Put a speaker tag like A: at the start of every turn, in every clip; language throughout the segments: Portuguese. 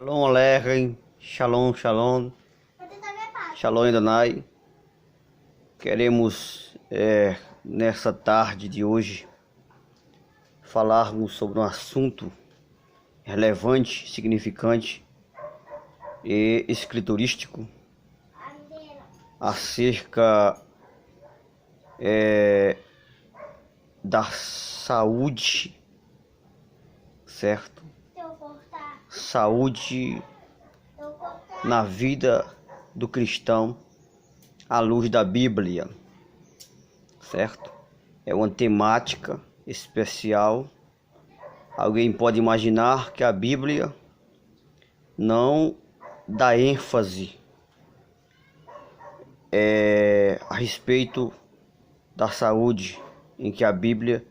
A: Shalom Aleichem, Shalom, Shalom, Shalom Adonai. Queremos nessa tarde de hoje falarmos sobre um assunto relevante, significante e escriturístico acerca da saúde, certo? Saúde na vida do cristão à luz da Bíblia, certo? É uma temática especial. Alguém pode imaginar que a Bíblia não dá ênfase a respeito da saúde, em que a Bíblia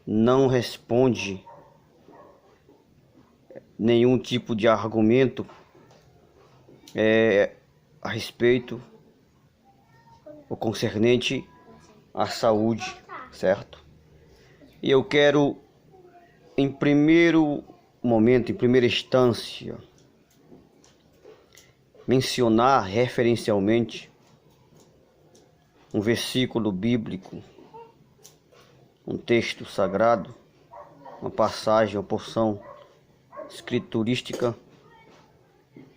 A: não responde nenhum tipo de argumento a respeito ou concernente à saúde, certo? E eu quero, em primeiro momento, em primeira instância, mencionar referencialmente um versículo bíblico, um texto sagrado, uma passagem, uma porção escriturística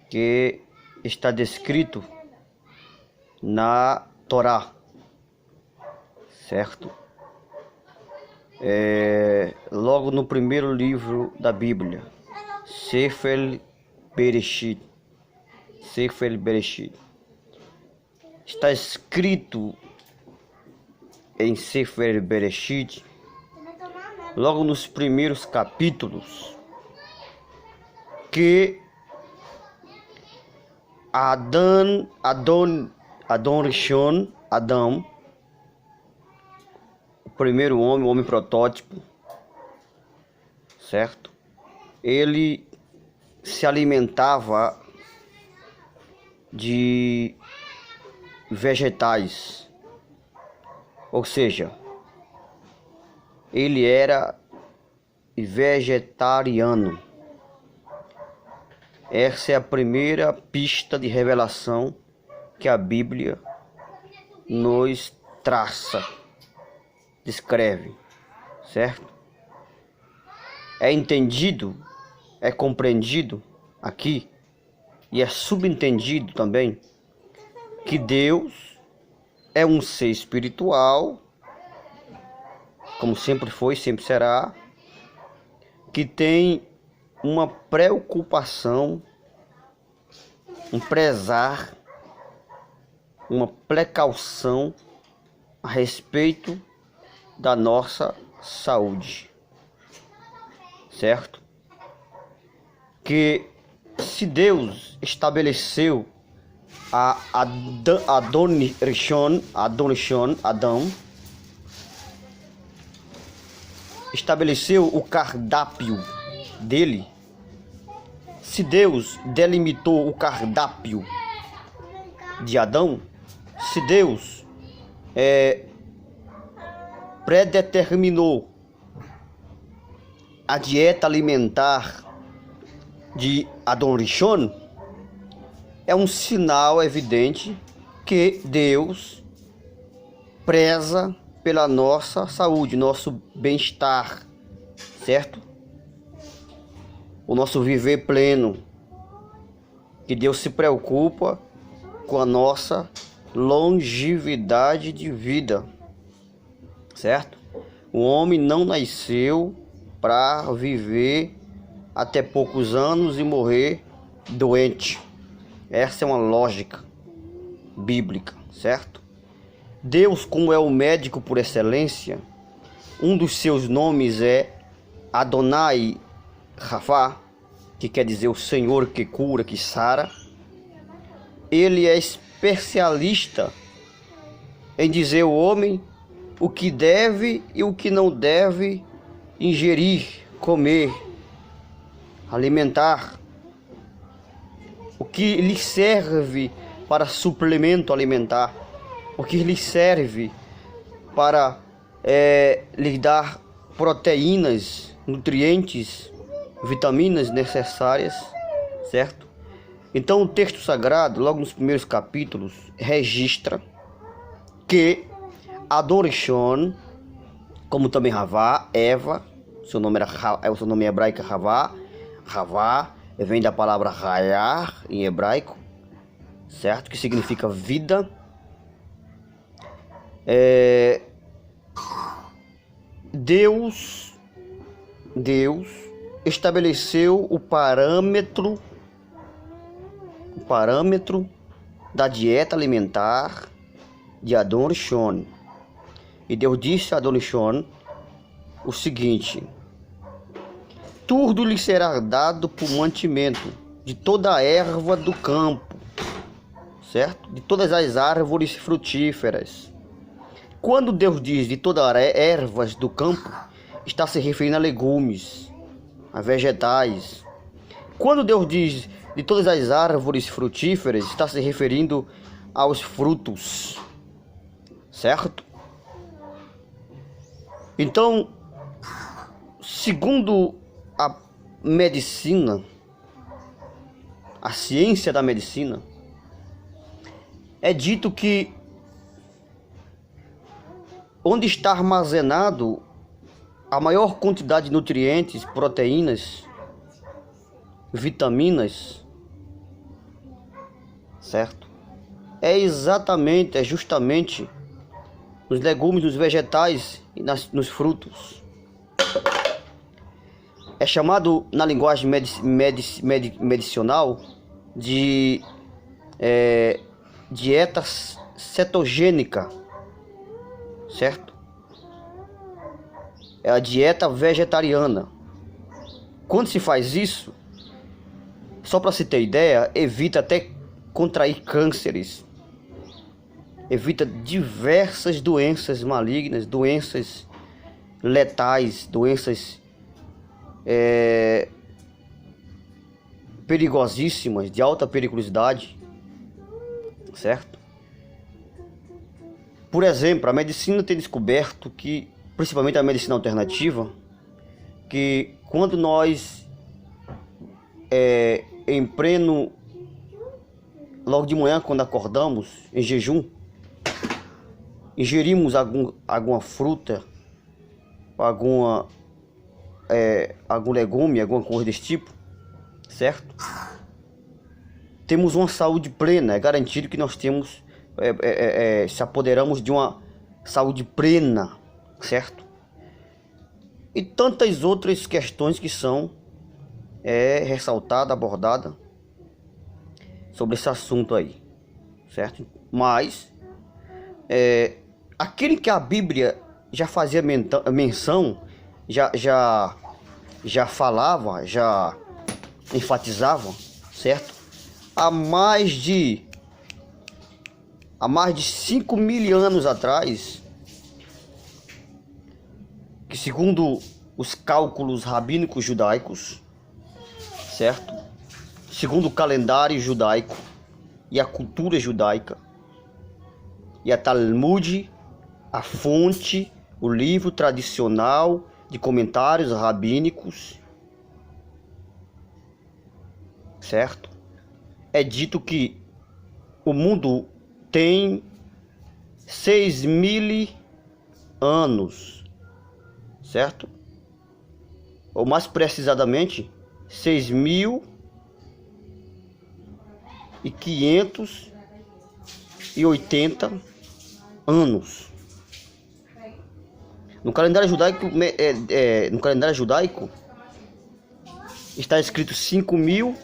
A: que está descrito na Torá, certo? Logo no primeiro livro da Bíblia, Sefer Bereshit, está escrito em Sefer Bereshit, logo nos primeiros capítulos, que Adão, o primeiro homem, o homem protótipo, certo? Ele se alimentava de vegetais, ou seja, ele era vegetariano. Essa é a primeira pista de revelação que a Bíblia nos traça, descreve, certo? É entendido, é compreendido aqui e é subentendido também que Deus é um ser espiritual, como sempre foi, sempre será, que tem uma preocupação, um prezar, uma precaução a respeito da nossa saúde, certo? Que se Deus estabeleceu Adão, estabeleceu o cardápio dele, se Deus delimitou o cardápio de Adão, se Deus predeterminou a dieta alimentar de Adão Rishon, é um sinal evidente que Deus preza pela nossa saúde, nosso bem-estar, certo? O nosso viver pleno, que Deus se preocupa com a nossa longevidade de vida, certo? O homem não nasceu para viver até poucos anos e morrer doente. Essa é uma lógica bíblica, certo? Deus, como é o médico por excelência, um dos seus nomes é Adonai Rafá, que quer dizer o Senhor que cura, que sara. Ele é especialista em dizer ao homem o que deve e o que não deve ingerir, comer, alimentar, o que lhe serve para suplemento alimentar, o que lhe serve para lhe dar proteínas, nutrientes, vitaminas necessárias, certo? Então o texto sagrado, logo nos primeiros capítulos, registra que Adon-Rishon, como também Havá, Eva, seu nome hebraico é Havá. Havá vem da palavra Hayar em hebraico, certo? Que significa vida. Deus estabeleceu o parâmetro da dieta alimentar de Adon-Rishon. E Deus disse a Adon-Rishon o seguinte: tudo lhe será dado por mantimento de toda a erva do campo, certo? De todas as árvores frutíferas. Quando Deus diz de todas as ervas do campo, está se referindo a legumes, a vegetais. Quando Deus diz de todas as árvores frutíferas, está se referindo aos frutos, certo? Então, segundo a medicina, a ciência da medicina, é dito que onde está armazenado a maior quantidade de nutrientes, proteínas, vitaminas, certo? É justamente nos legumes, nos vegetais e nos frutos. É chamado na linguagem medicinal de dieta cetogênica, certo? É a dieta vegetariana. Quando se faz isso, só para se ter ideia, evita até contrair cânceres, evita diversas doenças malignas, doenças letais, doenças perigosíssimas, de alta periculosidade, certo? Por exemplo, a medicina tem descoberto que, principalmente a medicina alternativa, que quando nós em pleno, logo de manhã, quando acordamos em jejum, ingerimos alguma fruta, algum legume, alguma coisa desse tipo, certo? Temos uma saúde plena, é garantido que nós temos, se apoderamos de uma saúde plena, certo? E tantas outras questões que são ressaltadas, abordadas sobre esse assunto aí, certo? Mas aquele que a Bíblia já fazia menção, já falava, já enfatizava, certo? Há mais de 5.000 anos atrás, que segundo os cálculos rabínicos judaicos, certo? Segundo o calendário judaico e a cultura judaica, e a Talmud, a fonte, o livro tradicional de comentários rabínicos, certo? É dito que o mundo tem 6.000 anos, certo? Ou mais precisamente, 6.580 anos. No calendário judaico, está escrito 5.000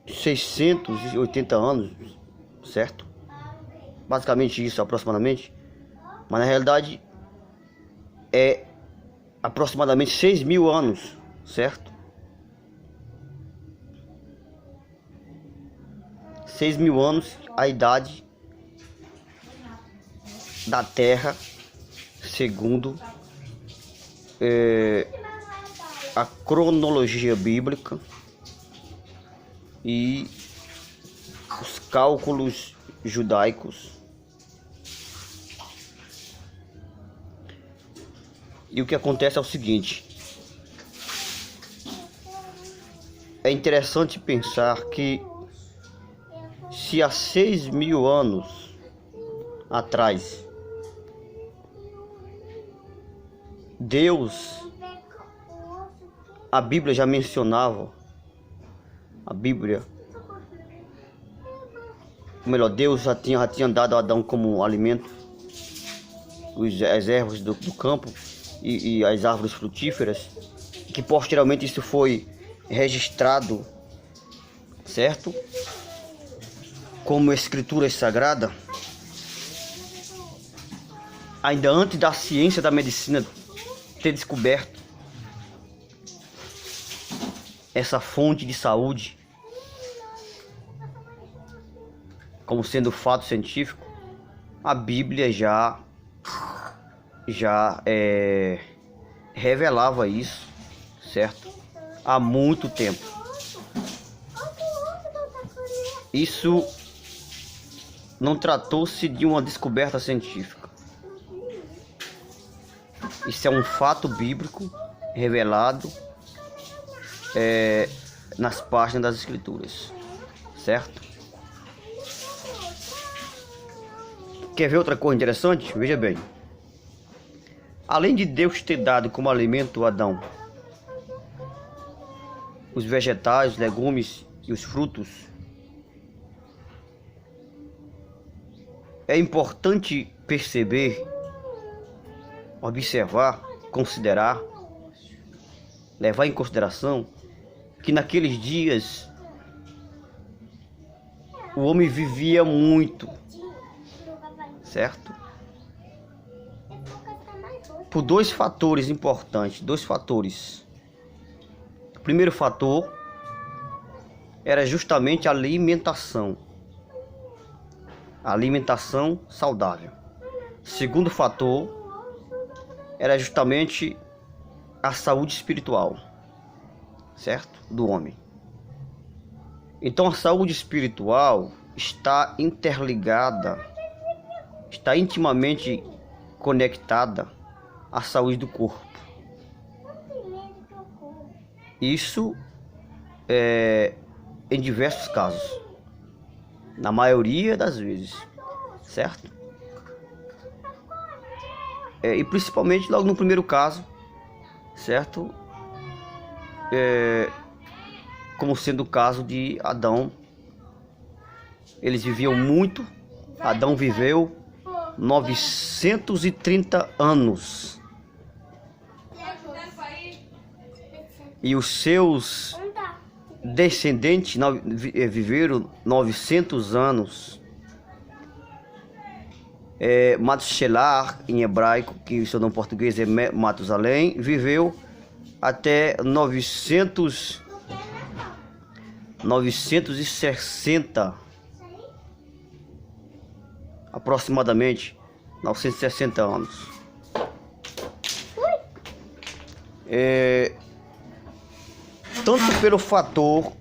A: e 680 anos, certo? Basicamente isso, aproximadamente. Mas na realidade é aproximadamente 6.000 anos, certo? 6.000 anos, a idade da Terra, segundo a cronologia bíblica e os cálculos judaicos. E o que acontece é o seguinte: é interessante pensar que se há 6.000 anos atrás Deus, a Bíblia já mencionava, Deus já tinha dado a Adão como alimento as ervas do campo e as árvores frutíferas, que posteriormente isso foi registrado, certo? Como escritura sagrada, ainda antes da ciência da medicina ter descoberto essa fonte de saúde como sendo fato científico, a Bíblia já revelava isso, certo? Há muito tempo. Isso não tratou-se de uma descoberta científica. Isso é um fato bíblico revelado nas páginas das Escrituras, certo? Quer ver outra coisa interessante? Veja bem. Além de Deus ter dado como alimento a Adão os vegetais, legumes e os frutos, é importante perceber, observar, considerar, levar em consideração que naqueles dias o homem vivia muito, certo? Por dois fatores importantes, O primeiro fator era justamente a alimentação saudável. O segundo fator era justamente a saúde espiritual, certo? Do homem. Então a saúde espiritual está interligada, está intimamente conectada à saúde do corpo. Isso em diversos casos, na maioria das vezes, certo? E principalmente logo no primeiro caso, certo? Como sendo o caso de Adão. Eles viviam muito. Adão viveu 930 anos. E os seus descendentes viveram 900 anos. Matuselah, em hebraico, que o seu nome em português é Matusalém, viveu até 960, aproximadamente 960 anos. Tanto pelo fator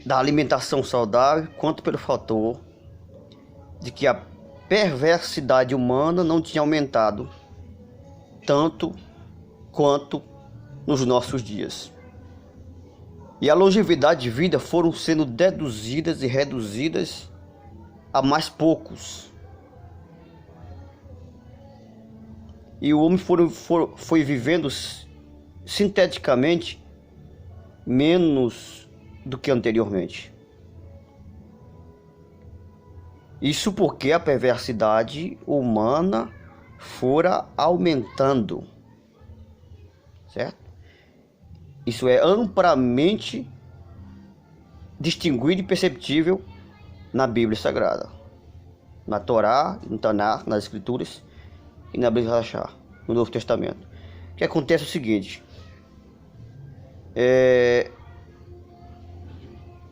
A: da alimentação saudável, quanto pelo fator de que a perversidade humana não tinha aumentado tanto quanto nos nossos dias. E a longevidade de vida foram sendo deduzidas e reduzidas a mais poucos. E o homem foi vivendo sinteticamente menos do que anteriormente. Isso porque a perversidade humana fora aumentando, certo? Isso é amplamente distinguido e perceptível na Bíblia Sagrada, na Torá, no Tanar, nas Escrituras e na Brit Hadashah, no Novo Testamento. O que acontece é o seguinte: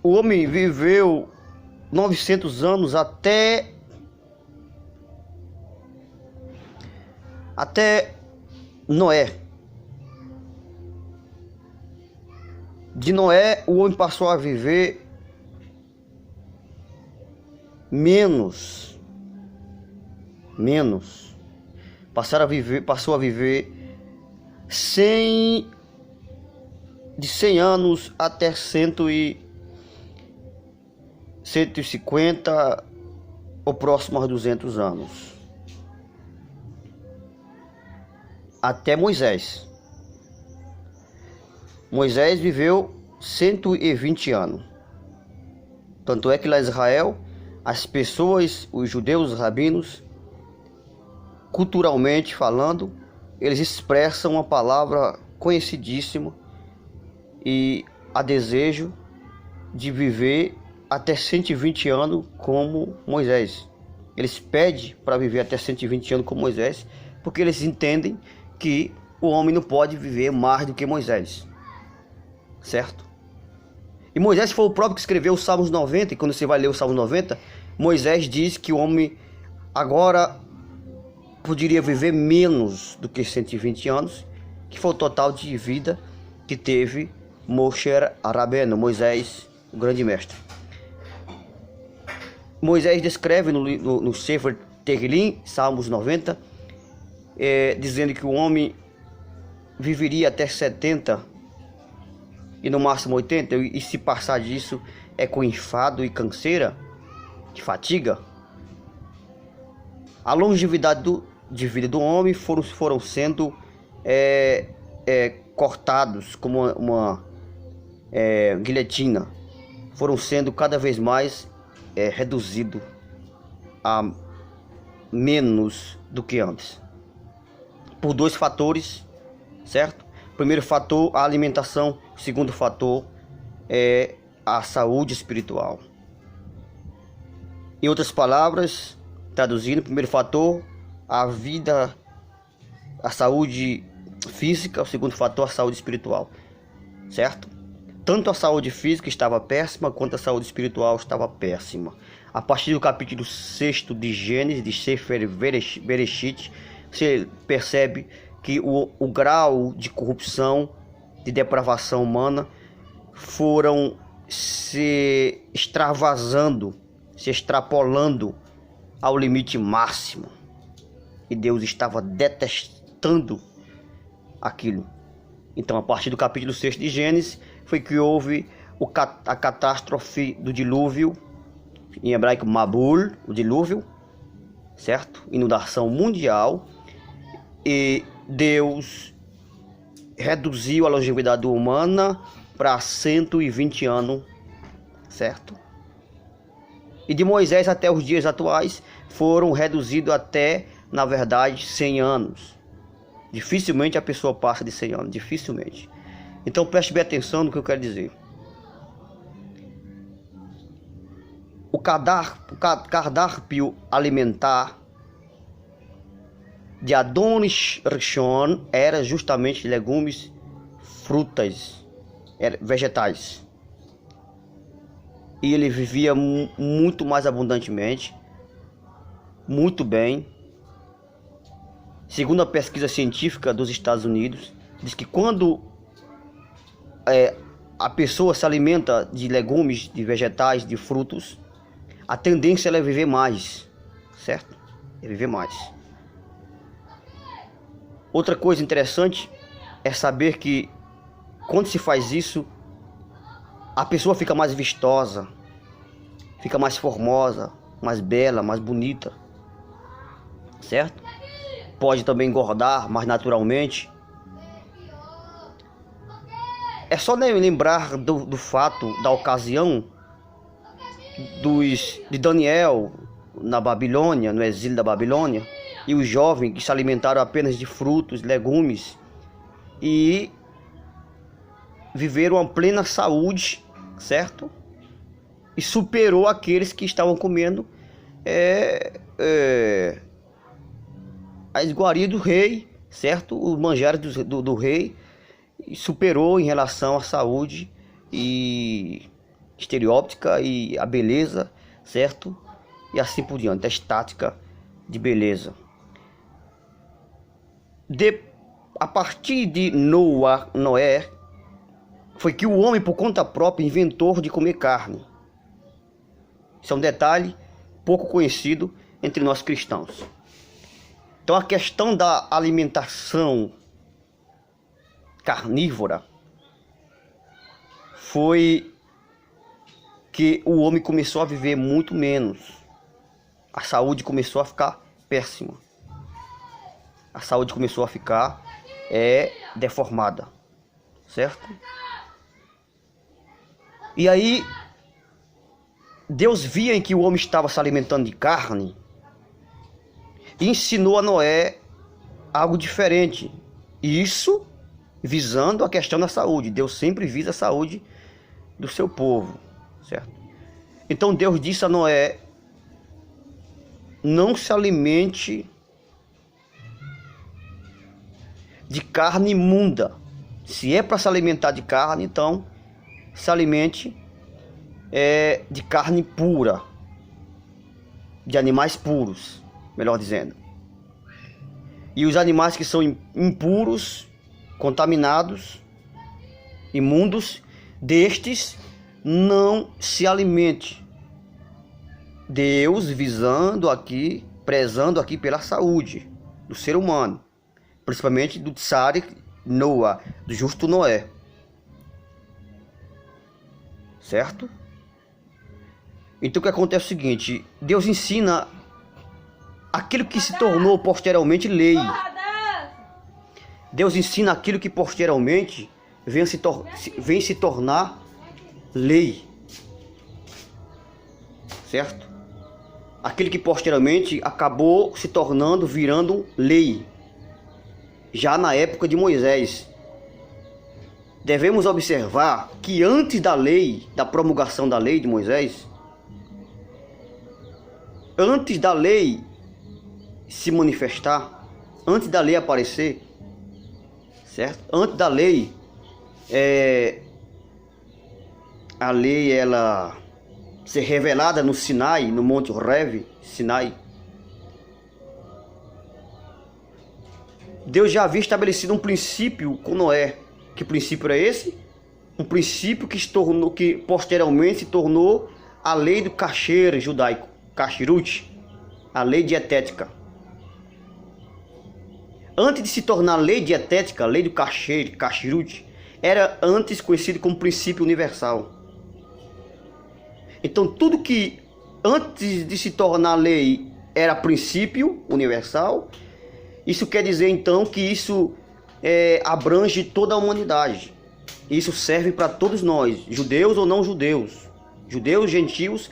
A: o homem viveu 900 anos até Noé. De Noé, o homem passou a viver menos. Passou a viver de 100 anos até 150 ou próximo aos 200 anos. Até Moisés. Moisés viveu 120 anos. Tanto é que lá em Israel, as pessoas, os judeus, os rabinos, culturalmente falando, eles expressam uma palavra conhecidíssima e a desejo de viver até 120 anos como Moisés. Eles pedem para viver até 120 anos como Moisés, porque eles entendem que o homem não pode viver mais do que Moisés, certo? E Moisés foi o próprio que escreveu os Salmos 90, e quando você vai ler o Salmo 90, Moisés diz que o homem agora poderia viver menos do que 120 anos, que foi o total de vida que teve Moshe Rabbeinu, Moisés, o grande mestre. Moisés descreve no Sefer Tehillim, Salmos 90, dizendo que o homem viveria até 70 e no máximo 80, e se passar disso é com enfado e canseira, de fatiga. A longevidade de vida do homem foram sendo cortados como uma guilhotina, foram sendo cada vez mais reduzidos a menos do que antes, por dois fatores, certo? Primeiro fator, a alimentação. Segundo fator é a saúde espiritual. Em outras palavras, traduzindo, primeiro fator, a vida, a saúde física. O segundo fator, a saúde espiritual, certo? Tanto a saúde física estava péssima, quanto a saúde espiritual estava péssima. A partir do capítulo 6 de Gênesis, de Sefer Bereshit, você percebe que o grau de corrupção, de depravação humana, foram se extravasando, se extrapolando ao limite máximo. E Deus estava detestando aquilo. Então, a partir do capítulo 6 de Gênesis, foi que houve a catástrofe do dilúvio, em hebraico Mabul, o dilúvio, certo? Inundação mundial. E Deus reduziu a longevidade humana para 120 anos, certo? E de Moisés até os dias atuais foram reduzidos até, na verdade, 100 anos. Dificilmente a pessoa passa de 100 anos, dificilmente. Então preste bem atenção no que eu quero dizer. O cardápio alimentar de Adonis Rishon era justamente legumes, frutas, vegetais. E ele vivia muito mais abundantemente, muito bem. Segundo a pesquisa científica dos Estados Unidos, diz que quando a pessoa se alimenta de legumes, de vegetais, de frutos, a tendência é viver mais, certo? É viver mais. Outra coisa interessante é saber que quando se faz isso, a pessoa fica mais vistosa, fica mais formosa, mais bela, mais bonita, certo? Pode também engordar mais naturalmente. É só lembrar do fato, da ocasião de Daniel na Babilônia, no exílio da Babilônia, e os jovens que se alimentaram apenas de frutos, legumes, e viveram uma plena saúde, certo? E superou aqueles que estavam comendo a iguaria do rei, certo? Os manjares do rei, e superou em relação à saúde e estereótica e a beleza, certo? E assim por diante, a estática de beleza. A partir de Noé, foi que o homem por conta própria inventou de comer carne. Isso é um detalhe pouco conhecido entre nós cristãos. Então a questão da alimentação carnívora foi que o homem começou a viver muito menos. A saúde começou a ficar péssima. A saúde começou a ficar deformada, certo? E aí Deus via em que o homem estava se alimentando de carne e ensinou a Noé algo diferente. Isso visando a questão da saúde. Deus sempre visa a saúde do seu povo, certo? Então Deus disse a Noé: não se alimente de carne imunda. Se é para se alimentar de carne, então se alimente de carne pura, de animais puros, melhor dizendo. E os animais que são impuros, contaminados, imundos, destes não se alimente. Deus visando aqui, prezando aqui pela saúde do ser humano, principalmente do Tzadik Noah, do justo Noé, certo? Então o que acontece é o seguinte: Deus ensina aquilo que se tornou posteriormente lei. Deus ensina aquilo que posteriormente vem se tornar lei, certo? Aquilo que posteriormente acabou se tornando, virando lei, já na época de Moisés. Devemos observar que antes da lei, da promulgação da lei de Moisés, antes da lei se manifestar, antes da lei aparecer, certo? Antes da lei, a lei ela ser revelada no Sinai, no Monte Horeb, Sinai, Deus já havia estabelecido um princípio com Noé. Que princípio é esse? Um princípio que posteriormente se tornou a lei do kasher judaico, kashrut, a lei dietética. Antes de se tornar lei dietética, a lei do kasher, kashrut, era antes conhecido como princípio universal. Então tudo que antes de se tornar lei era princípio universal, isso quer dizer então que isso abrange toda a humanidade. Isso serve para todos nós, judeus ou não judeus, judeus, gentios,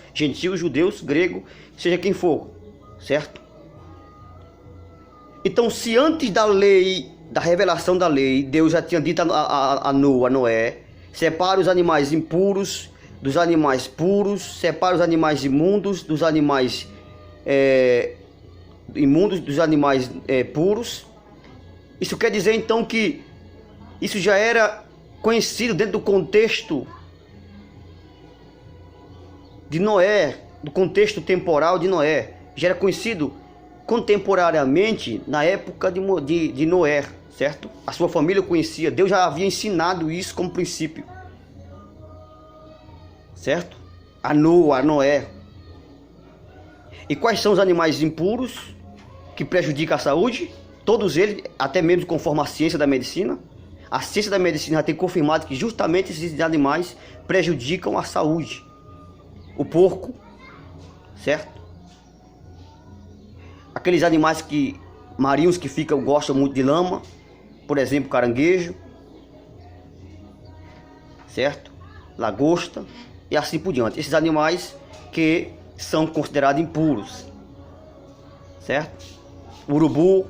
A: judeus, grego, seja quem for, certo? Então, se antes da lei, da revelação da lei, Deus já tinha dito a Noé: separe os animais impuros dos animais puros, separe os animais imundos dos animais puros. Isso quer dizer então que isso já era conhecido dentro do contexto de Noé, do contexto temporal de Noé. Já era conhecido contemporaneamente na época de Noé, certo? A sua família conhecia, Deus já havia ensinado isso como princípio, certo? A Noé. E quais são os animais impuros que prejudicam a saúde? Todos eles, até mesmo conforme a ciência da medicina. A ciência da medicina já tem confirmado que justamente esses animais prejudicam a saúde. O porco, certo? Aqueles animais marinhos que gostam muito de lama, por exemplo, caranguejo, certo? Lagosta e assim por diante. Esses animais que são considerados impuros, certo? Urubu,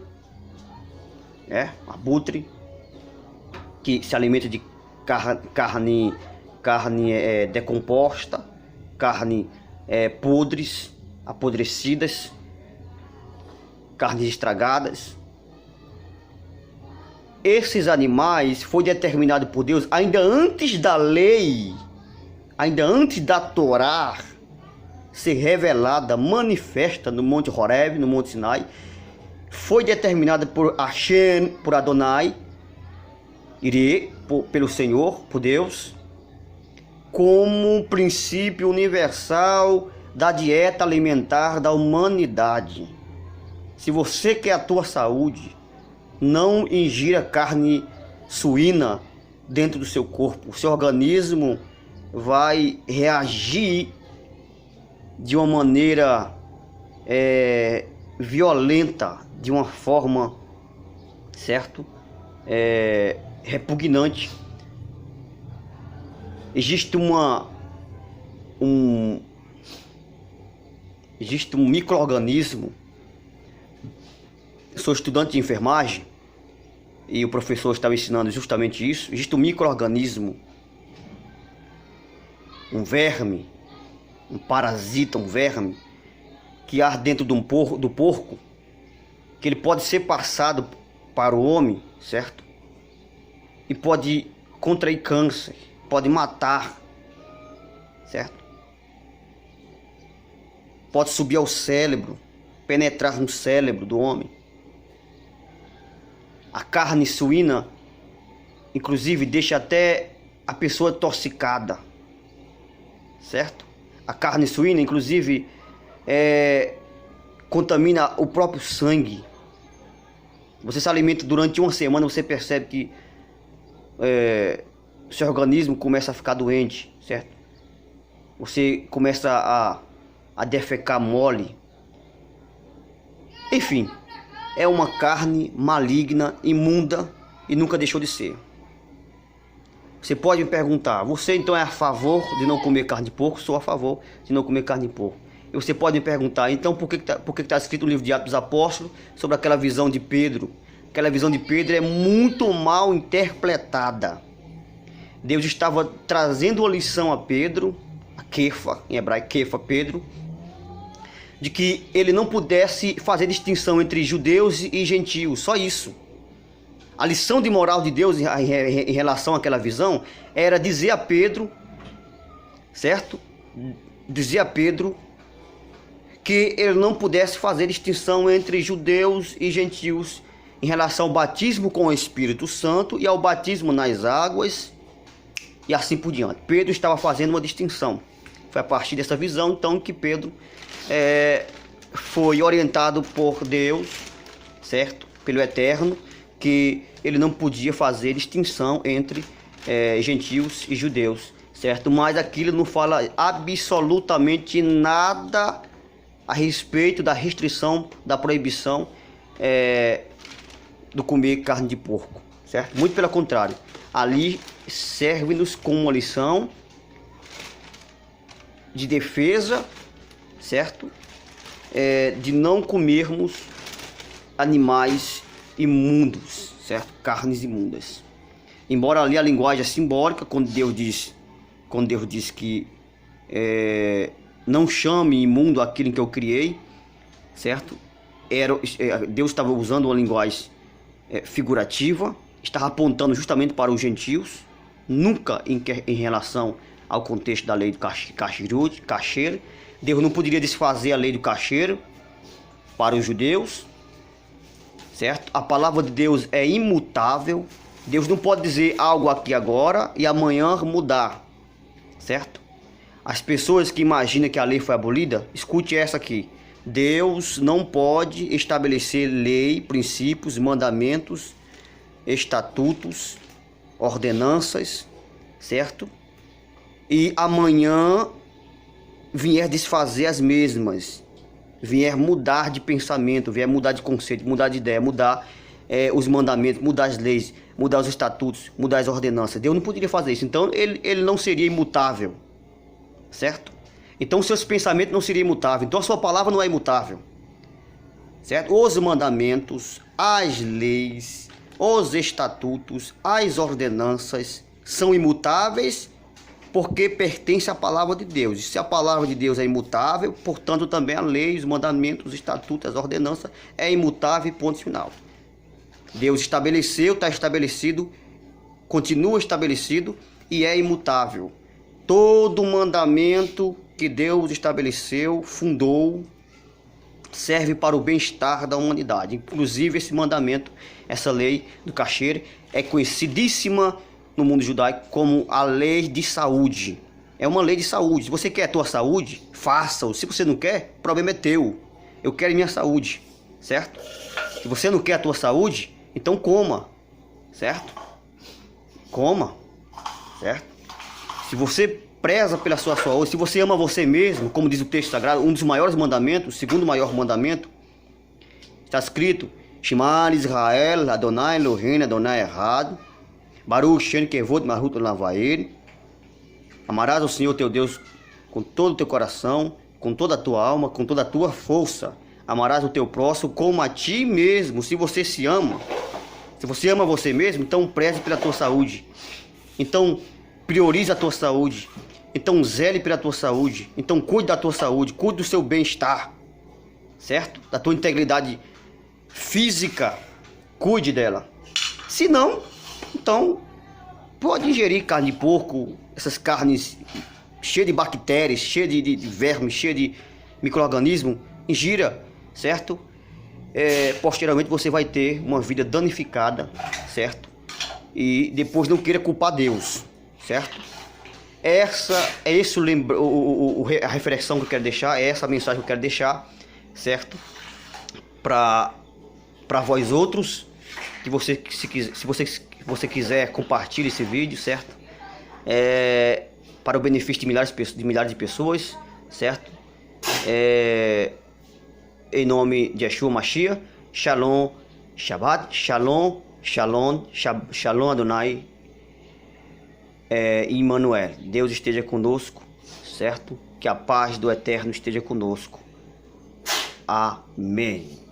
A: abutre, que se alimenta de carne decomposta, carne apodrecidas, carnes estragadas. Esses animais foi determinado por Deus ainda antes da lei, ainda antes da Torá ser revelada, manifesta no Monte Horeb, no Monte Sinai. Foi determinada por Hashem, por Adonai, pelo Senhor, por Deus, como um princípio universal da dieta alimentar da humanidade. Se você quer a tua saúde, não ingira carne suína dentro do seu corpo. O seu organismo vai reagir de uma maneira violenta, de uma forma, certo? Repugnante. Existe um micro-organismo. Sou estudante de enfermagem e o professor estava ensinando justamente isso. Existe um micro-organismo, um verme, um parasita, um verme, que há dentro do porco, que ele pode ser passado para o homem, certo? E pode contrair câncer, pode matar, certo? Pode subir ao cérebro, penetrar no cérebro do homem. A carne suína, inclusive, deixa até a pessoa intoxicada, certo? A carne suína, inclusive, contamina o próprio sangue. Você se alimenta durante uma semana, você percebe que o seu organismo começa a ficar doente, certo? Você começa a defecar mole. Enfim, é uma carne maligna, imunda e nunca deixou de ser. Você pode me perguntar, você então é a favor de não comer carne de porco? Sou a favor de não comer carne de porco. E você pode me perguntar, então por que está escrito no livro de Atos dos Apóstolos sobre aquela visão de Pedro? Aquela visão de Pedro é muito mal interpretada. Deus estava trazendo uma lição a Pedro, a Kefa, em hebraico Kefa, Pedro, de que ele não pudesse fazer distinção entre judeus e gentios, só isso. A lição de moral de Deus em relação àquela visão era dizer a Pedro, certo? Dizer a Pedro que ele não pudesse fazer distinção entre judeus e gentios em relação ao batismo com o Espírito Santo e ao batismo nas águas e assim por diante. Pedro estava fazendo uma distinção. Foi a partir dessa visão, então, que Pedro foi orientado por Deus, certo? Pelo Eterno, que ele não podia fazer distinção entre gentios e judeus, certo? Mas aquilo não fala absolutamente nada a respeito da restrição, da proibição do comer carne de porco, certo? Muito pelo contrário, ali serve-nos como uma lição de defesa, certo? De não comermos animais imundos, certo? Carnes imundas. Embora ali a linguagem é simbólica, quando Deus diz que não chame imundo aquilo que eu criei, certo? Deus estava usando uma linguagem figurativa, estava apontando justamente para os gentios, nunca em relação ao contexto da lei do cacheiro. Deus não poderia desfazer a lei do cacheiro para os judeus, certo? A palavra de Deus é imutável. Deus não pode dizer algo aqui agora e amanhã mudar, certo? As pessoas que imaginam que a lei foi abolida, escute essa aqui. Deus não pode estabelecer lei, princípios, mandamentos, estatutos, ordenanças, certo? E amanhã vier desfazer as mesmas, vier mudar de pensamento, vier mudar de conceito, mudar de ideia, mudar os mandamentos, mudar as leis, mudar os estatutos, mudar as ordenanças. Deus não poderia fazer isso, então ele não seria imutável, certo? Então seus pensamentos não seriam imutáveis, então a sua palavra não é imutável, certo? Os mandamentos, as leis, os estatutos, as ordenanças são imutáveis porque pertence à palavra de Deus. E se a palavra de Deus é imutável, portanto também a lei, os mandamentos, os estatutos, as ordenanças é imutável, ponto final. Deus estabeleceu, está estabelecido, continua estabelecido e é imutável. Todo mandamento que Deus estabeleceu, fundou, serve para o bem-estar da humanidade. Inclusive esse mandamento, essa lei do cacheiro é conhecidíssima no mundo judaico como a lei de saúde. É uma lei de saúde. Se você quer a tua saúde, faça-o. Se você não quer, o problema é teu. Eu quero minha saúde, certo? Se você não quer a tua saúde, então coma, certo? Coma, certo? Se você preza pela sua saúde, se você ama você mesmo, como diz o texto sagrado, um dos maiores mandamentos, o segundo maior mandamento, está escrito: Shema Israel, Adonai Eloheinu, Adonai Echad, Baruch Shem Kevod Malchut Olam. Amarás ao Senhor teu Deus com todo o teu coração, com toda a tua alma, com toda a tua força. Amarás o teu próximo como a ti mesmo. Se você se ama, se você ama você mesmo, então preze pela tua saúde. Então priorize a tua saúde. Então zele pela tua saúde. Então cuide da tua saúde, cuide do seu bem-estar, certo? Da tua integridade física, cuide dela. Se não, então pode ingerir carne de porco, essas carnes cheias de bactérias, cheias de vermes, cheias de micro-organismos, ingira, certo? Posteriormente você vai ter uma vida danificada, certo? E depois não queira culpar Deus, certo? A reflexão que eu quero deixar, é essa a mensagem que eu quero deixar, certo? Para vós outros, que se você quiser, compartilhe esse vídeo, certo? Para o benefício de milhares de pessoas, certo? Em nome de Yeshua Mashiach, Shalom, Shabbat, Shalom, Shalom, Shalom Adonai, Emmanuel. Deus esteja conosco, certo? Que a paz do Eterno esteja conosco. Amém.